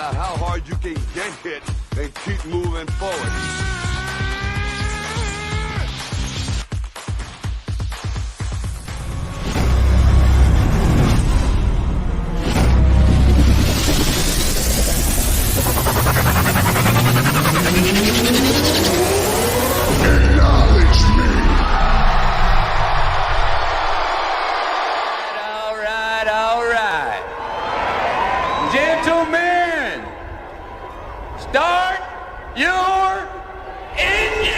out how hard you can get hit and keep moving forward. All right. Gentlemen, start your engine.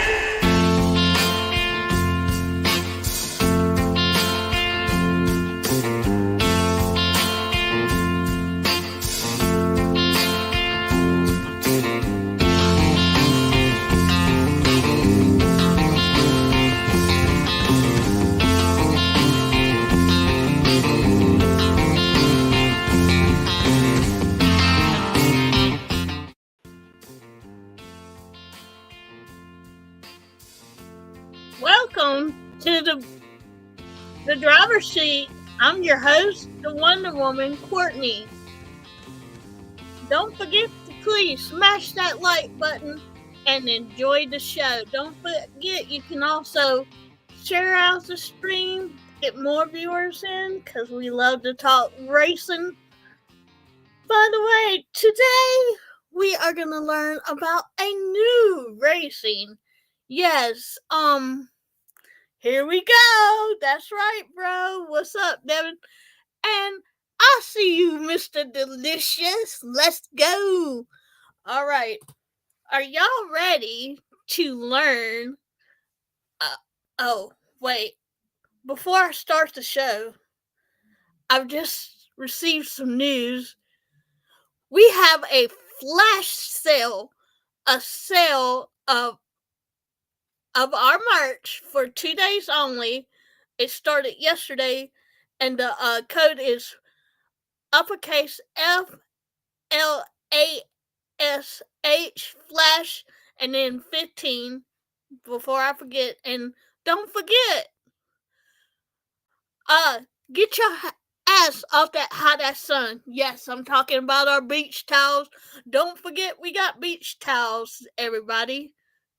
Welcome to the driver's seat. I'm your host, the Wonder Woman, Courtney. Don't forget to please smash that like button and enjoy the show. Don't forget you can also share out the stream, get more viewers in, because we love to talk racing. By the way, today we are going to learn about a new racing. Yes, here we go. That's right, bro. What's up, Devin? And I see you, Mr. Delicious. Let's go. All right. Are y'all ready to learn? Oh, wait. Before I start the show, I've just received some news. We have a flash sale, a sale of our merch for 2 days only. It started yesterday, and the code is uppercase FLASH flash, and then 15 before I forget. And don't forget, get your ass off that hot ass sun. Yes, I'm talking about our beach towels. Don't forget we got beach towels, everybody.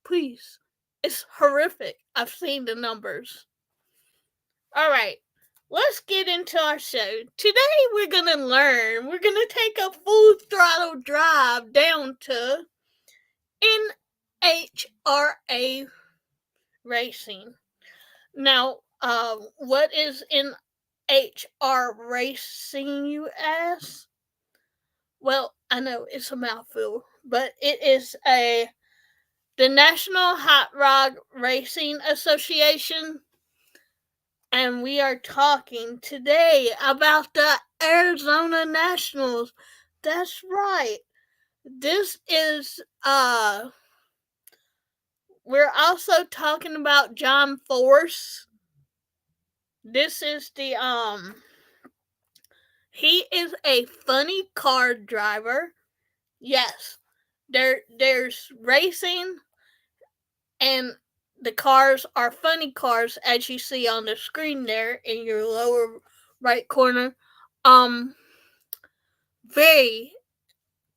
Please. It's horrific. I've seen the numbers. All right, let's get into our show. Today we're going to take a full throttle drive down to NHRA Racing. Now, what is NHR Racing, you ask? Well, I know it's a mouthful, but it is the National Hot Rod Racing Association, and we are talking today about the Arizona Nationals. That's right. This is we're also talking about John Force. This is the he is a funny car driver. Yes. There's racing, and the cars are funny cars, as you see on the screen there in your lower right corner. Very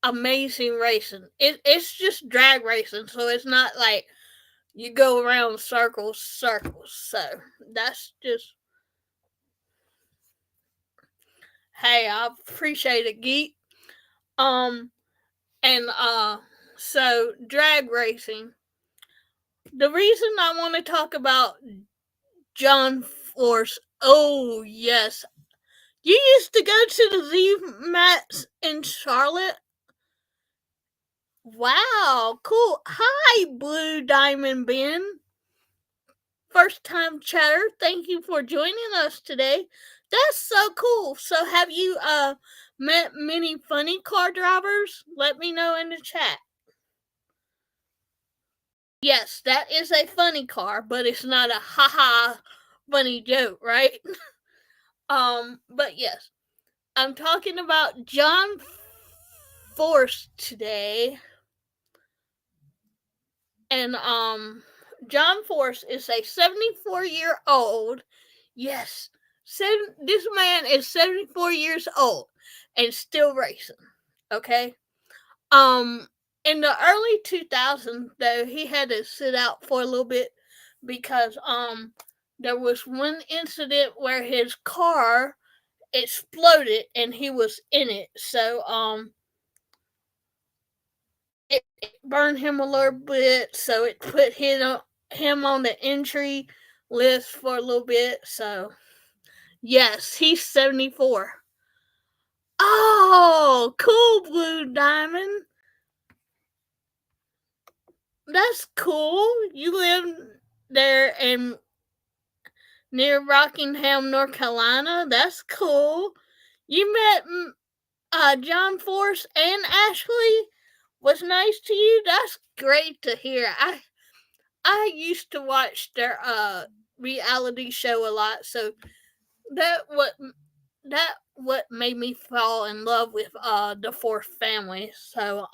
amazing racing. It's just drag racing, so it's not like you go around circles. So that's just, hey, I appreciate it, geek. So drag racing. The reason I want to talk about John Force, oh yes, you used to go to the Z Mats in Charlotte. Wow, cool. Hi, Blue Diamond Ben. First time chatter. Thank you for joining us today. That's so cool. So have you met many funny car drivers? Let me know in the chat. Yes, that is a funny car, but it's not a haha funny joke, right? But yes, I'm talking about John Force today. And John Force is a 74-year-old. Yes, this man is 74 years old and still racing. Okay? In the early 2000s, though, he had to sit out for a little bit because there was one incident where his car exploded and he was in it. So it burned him a little bit, so it put him on the entry list for a little bit. So yes, he's 74. Oh, cool, Blue Diamond. That's cool. You live there in near Rockingham, North Carolina. That's cool. You met John Force and Ashley. Was nice to you. That's great to hear. I used to watch their reality show a lot, so that what that what made me fall in love with the Force family. So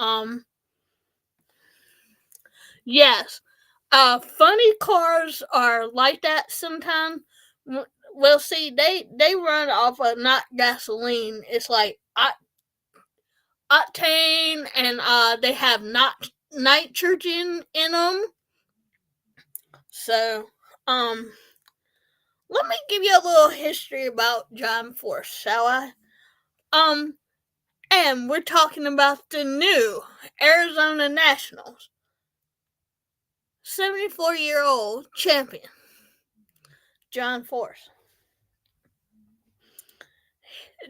yes. Funny cars are like that sometimes. Well, see, they run off of not gasoline. It's like octane, and they have not nitrogen in them. So, let me give you a little history about John Force, shall I? Um, and we're talking about the new Arizona Nationals 74-year-old champion, John Force.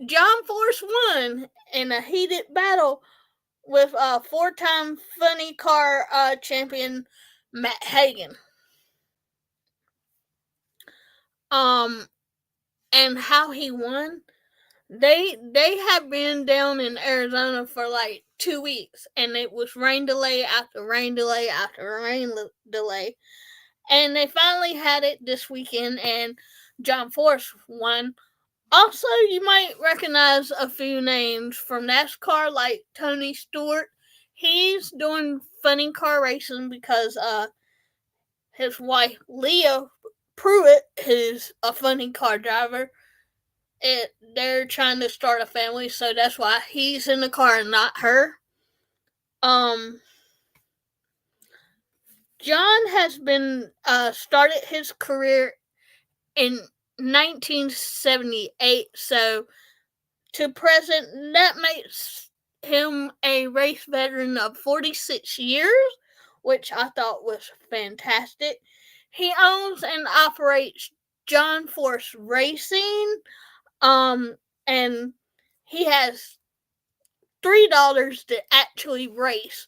John Force won in a heated battle with four-time funny car champion Matt Hagen. And how he won? They have been down in Arizona for like 2 weeks, and it was rain delay after rain delay after rain delay, and they finally had it this weekend, and John Force won. Also, you might recognize a few names from NASCAR, like Tony Stewart. He's doing funny car racing because his wife Leah Pruitt, who's a funny car driver, they're trying to start a family, so that's why he's in the car and not her. John has been started his career in 1978, so to present, that makes him a race veteran of 46 years, which I thought was fantastic. He owns and operates John Force Racing, and he has three daughters that actually race.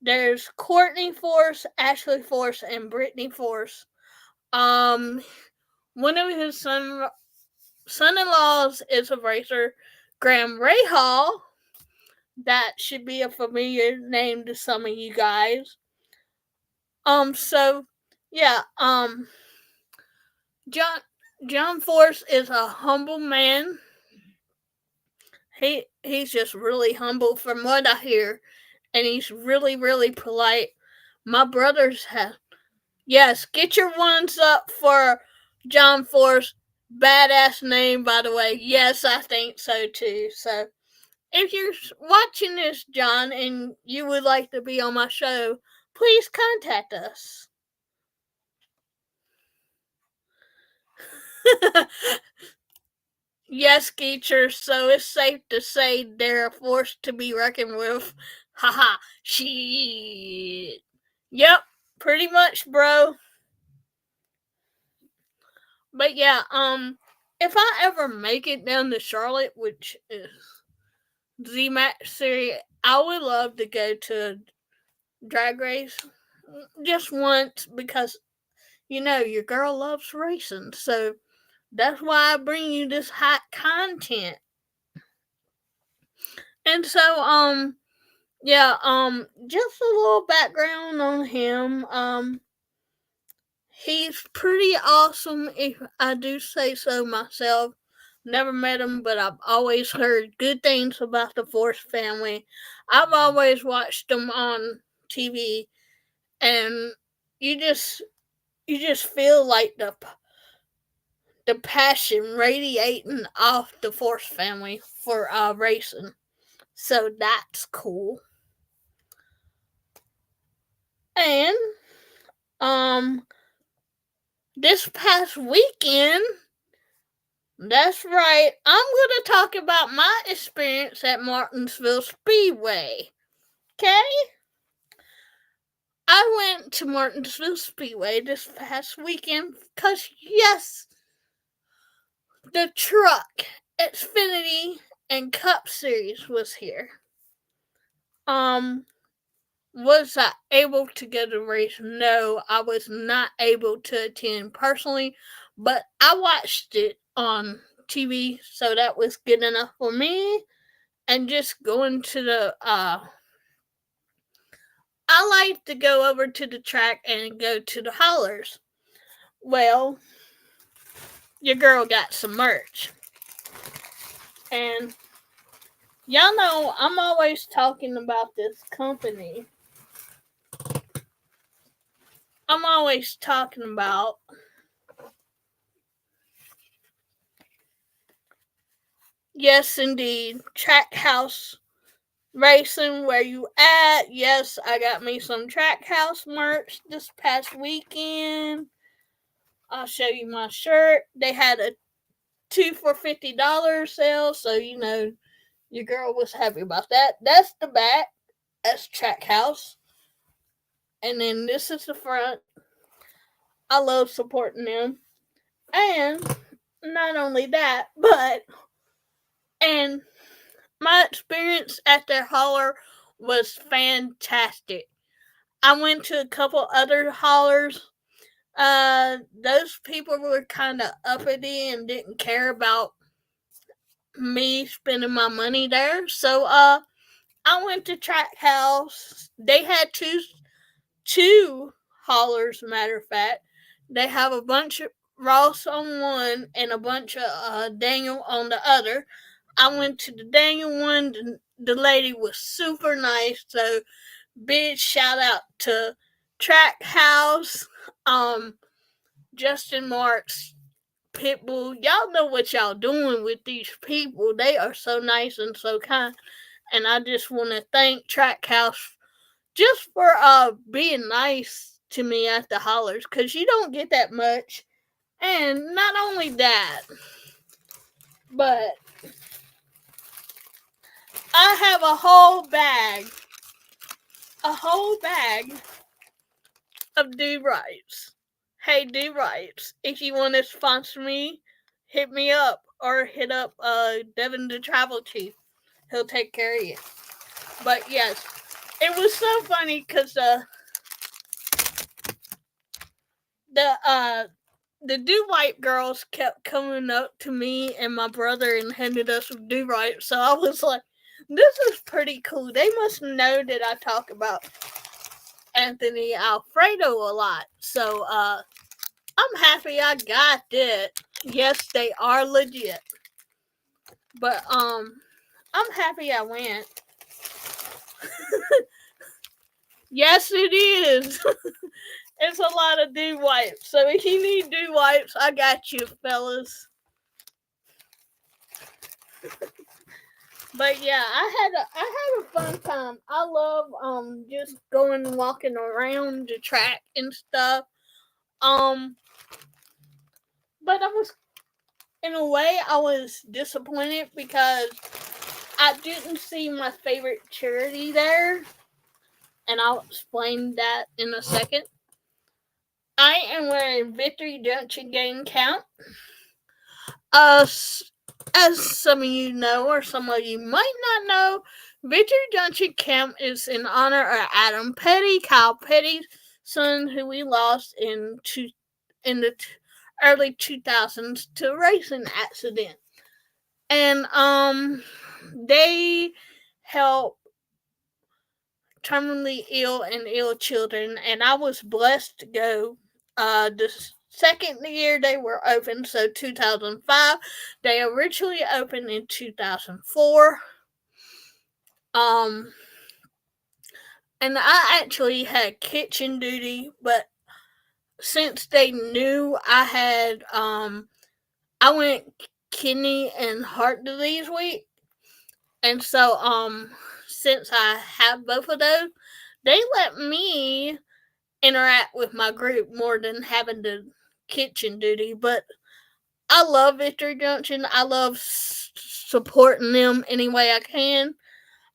There's Courtney Force, Ashley Force, and Brittany Force. One of his son-in-laws is a racer, Graham Rahal. That should be a familiar name to some of you guys. So yeah, John Force is a humble man. He's just really humble from what I hear, and he's really, really polite. My brothers have. Yes, get your ones up for John Force. Badass name, by the way. Yes, I think so too. So, if you're watching this, John, and you would like to be on my show, please contact us. Yes, Geechers, so it's safe to say they're a force to be reckoned with. Haha, shit. Yep, pretty much, bro. But yeah, if I ever make it down to Charlotte, which is Z-Max series, I would love to go to a drag race just once because, your girl loves racing. So that's why I bring you this hot content. And so, just a little background on him. He's pretty awesome, if I do say so myself. Never met him, but I've always heard good things about the Force family. I've always watched them on TV, and you just feel like the passion radiating off the Force family for racing. So that's cool. And this past weekend, that's right, I'm gonna talk about my experience at Martinsville Speedway. Okay? I went to Martinsville Speedway this past weekend because, yes, the truck, Xfinity, and Cup Series was here. Was I able to go to the race? No, I was not able to attend personally, but I watched it on TV, so that was good enough for me. And just going to the I like to go over to the track and go to the hollers. Well, your girl got some merch. And y'all know I'm always talking about this company. I'm always talking about yes, indeed, Trackhouse Racing. Where you at? Yes, I got me some Trackhouse merch this past weekend. I'll show you my shirt. They had a 2 for $50 sale, so you know your girl was happy about that. That's the back. That's Trackhouse. And then this is the front. I love supporting them. And not only that, and my experience at their hauler was fantastic. I went to a couple other haulers. Those people were kind of uppity and didn't care about me spending my money there. So, I went to Trackhouse. They had two haulers, matter of fact. They have a bunch of Ross on one and a bunch of Daniel on the other. I went to the Daniel one. The lady was super nice. So big shout out to Trackhouse, Justin Marks, Pitbull. Y'all know what y'all doing with these people. They are so nice and so kind. And I just want to thank Trackhouse just for being nice to me at the hollers, because you don't get that much. And not only that, but I have a whole bag of Do Rights. Hey, Do Rights, if you want to sponsor me, hit me up or hit up Devin the Travel Chief. He'll take care of you. But yes, it was so funny because the Do Right girls kept coming up to me and my brother and handed us Do Right. So I was like, this is pretty cool. They must know that I talk about Anthony Alfredo a lot. So I'm happy I got that. Yes, they are legit. But I'm happy I went. Yes, it is. It's a lot of dew wipes. So if you need dew wipes, I got you, fellas. But yeah, I had a fun time. I love just going and walking around the track and stuff. But in a way I was disappointed because I didn't see my favorite charity there, and I'll explain that in a second. I am wearing Victory Junction Game Count. As some of you know, or some of you might not know, Victory Junction Camp is in honor of Adam Petty, Kyle Petty's son, who we lost in the early 2000s to a racing accident. And they help terminally ill and ill children, and I was blessed to go. The second year they were open, so 2005. They originally opened in 2004. And I actually had kitchen duty, but since they knew I had I went kidney and heart disease week, and so since I have both of those, they let me interact with my group more than having the kitchen duty. But I love Victory Junction. I love supporting them any way I can.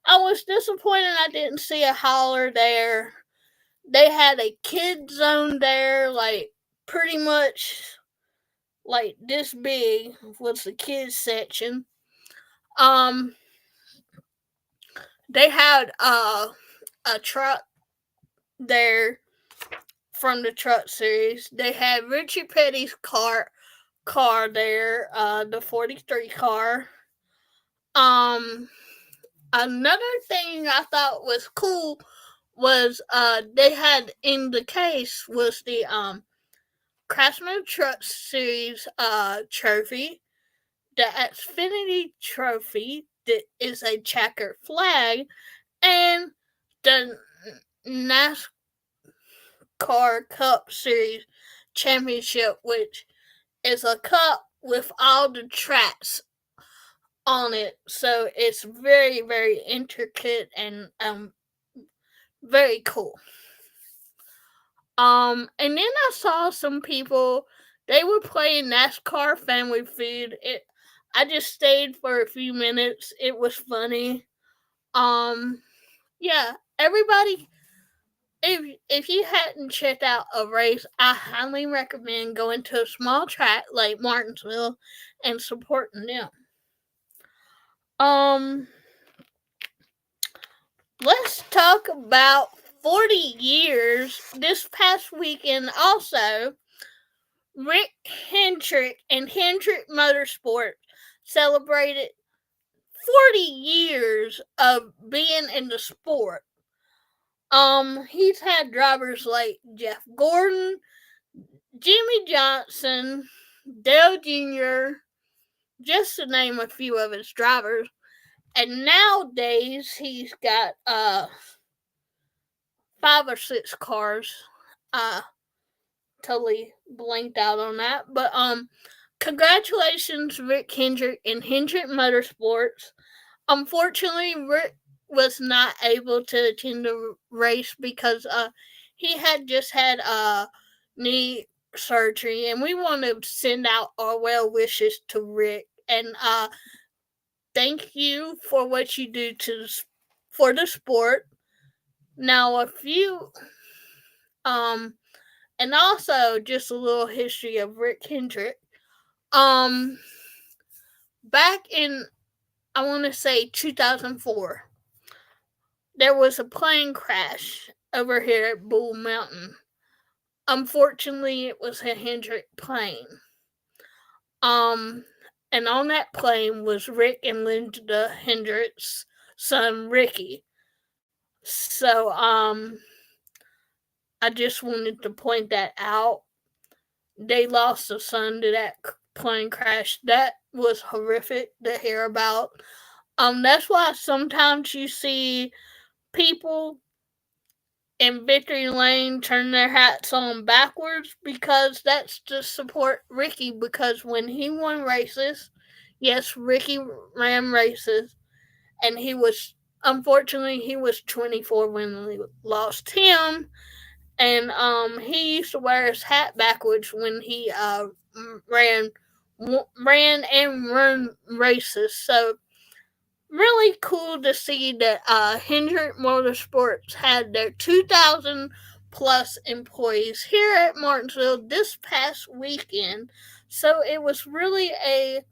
I was disappointed I didn't see a holler there. They had a kid zone there, like pretty much like this big was the kids section. They had a truck there from the truck series. They had Richie Petty's car there, the 43 car. Another thing I thought was cool was they had in the case was the Craftsman Truck Series trophy, the Xfinity trophy that is a checkered flag, and the NASCAR Cup Series championship, which is a cup with all the tracks on it. So it's very, very intricate and very cool. And then I saw some people, they were playing NASCAR Family Feud. I just stayed for a few minutes. It was funny. Yeah, everybody, if you hadn't checked out a race, I highly recommend going to a small track like Martinsville and supporting them. Let's talk about 40 years. This past weekend also, Rick Hendrick and Hendrick Motorsports celebrated 40 years of being in the sport. He's had drivers like Jeff Gordon, Jimmy Johnson, Dale Jr., just to name a few of his drivers. And nowadays he's got 5 or 6 cars. Totally blanked out on that. But congratulations, Rick Hendrick and Hendrick Motorsports. Unfortunately, Rick was not able to attend the race because he had just had knee surgery, and we want to send out our well wishes to Rick and thank you for what you do for the sport. Now, a few and also just a little history of Rick Hendrick. Back in, I want to say 2004, there was a plane crash over here at Bull Mountain. Unfortunately, it was a Hendrick plane. And on that plane was Rick and Linda Hendrick's son, Ricky. So, I just wanted to point that out. They lost a son to that plane crash. That was horrific to hear about. That's why sometimes you see people in Victory Lane turn their hats on backwards, because that's to support Ricky, because when he won races, yes, Ricky ran races, and unfortunately he was 24 when we lost him, and he used to wear his hat backwards when he ran and run races. So really cool to see that Hendrick Motorsports had their 2,000 plus employees here at Martinsville this past weekend. So it was really a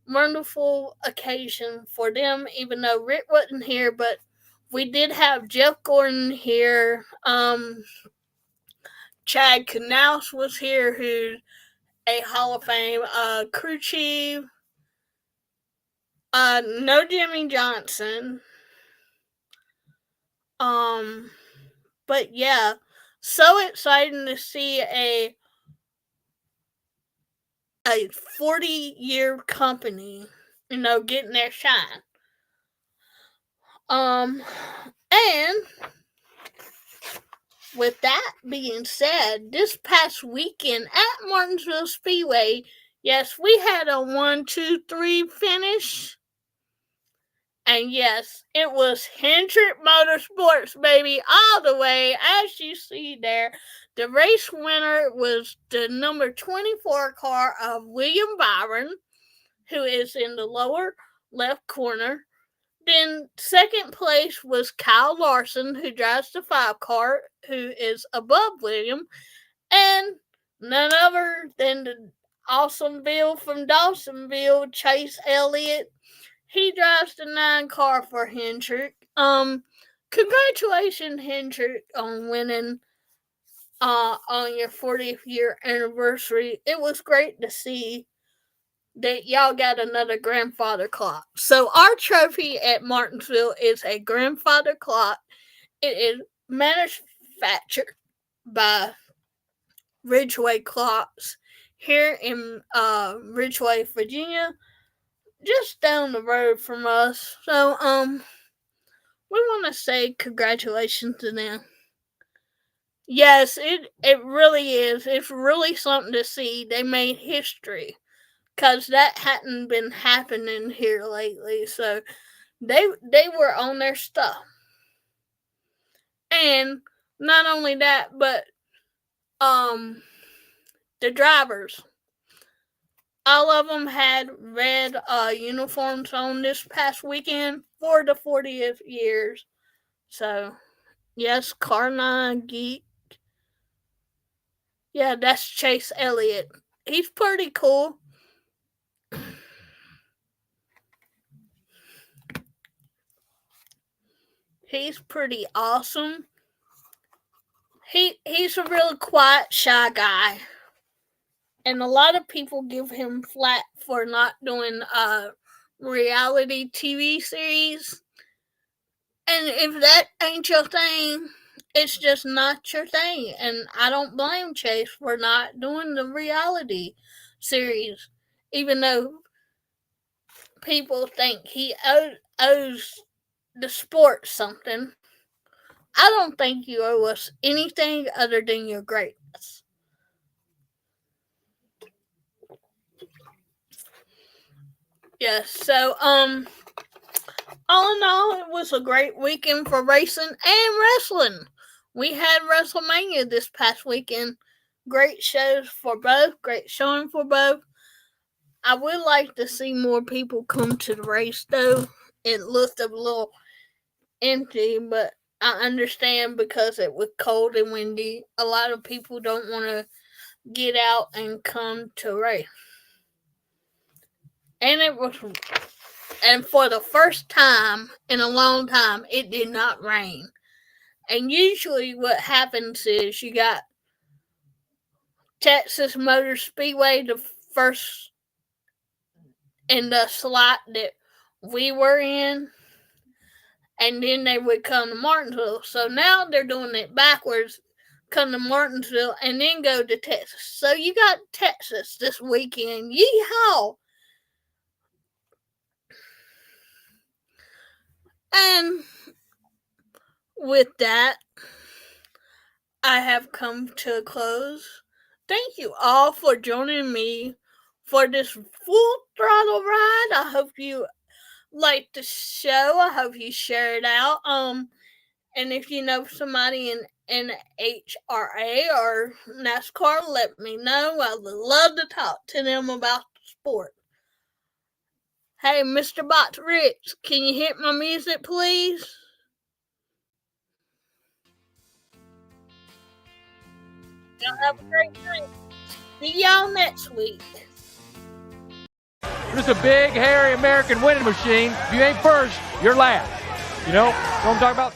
wonderful occasion for them, even though Rick wasn't here, but we did have Jeff Gordon here. Chad Knaus was here, who's a Hall of Fame crew chief. No Jimmy Johnson. But yeah, so exciting to see a 40-year company, getting their shine. And with that being said, this past weekend at Martinsville Speedway, yes, we had a 1, 2, 3 finish. And yes, it was Hendrick Motorsports, baby, all the way. As you see there, the race winner was the number 24 car of William Byron, who is in the lower left corner. Then second place was Kyle Larson, who drives the 5 car, who is above William. And none other than the awesome Bill from Dawsonville, Chase Elliott. He drives the 9 car for Hendrick. Congratulations, Hendrick, on winning on your 40th year anniversary. It was great to see that y'all got another grandfather clock. So our trophy at Martinsville is a grandfather clock. It is manufactured by Ridgeway Clocks here in Ridgeway, Virginia, just down the road from us. So we want to say congratulations to them. Yes, it really is. It's really something to see. They made history, because that hadn't been happening here lately. So they were on their stuff. And not only that, but the drivers, all of them had red uniforms on this past weekend for the 40th years. So yes, Car9 Geek. Yeah, that's Chase Elliott. He's pretty cool. He's pretty awesome. He's a really quiet, shy guy. And a lot of people give him flack for not doing reality TV series. And if that ain't your thing, it's just not your thing. And I don't blame Chase for not doing the reality series, even though people think he owes the sport something. I don't think you owe us anything other than your greatness. Yes, so all in all, it was a great weekend for racing and wrestling. We had WrestleMania this past weekend. Great shows for both, great showing for both. I would like to see more people come to the race, though. It looked a little empty, but I understand because it was cold and windy. A lot of people don't want to get out and come to race. And for the first time in a long time, it did not rain. And usually what happens is you got Texas Motor Speedway, the first in the slot that we were in, and then they would come to Martinsville. So now they're doing it backwards, come to Martinsville, and then go to Texas. So you got Texas this weekend. Yeehaw! And with that, I have come to a close. Thank you all for joining me for this full throttle ride. I hope you liked the show. I hope you share it out. And if you know somebody in NHRA or NASCAR, let me know. I would love to talk to them about the sport. Hey, Mr. Box Rich, can you hit my music, please? Y'all have a great night. See y'all next week. You're just a big, hairy American winning machine. If you ain't first, you're last. You know what I'm talking about?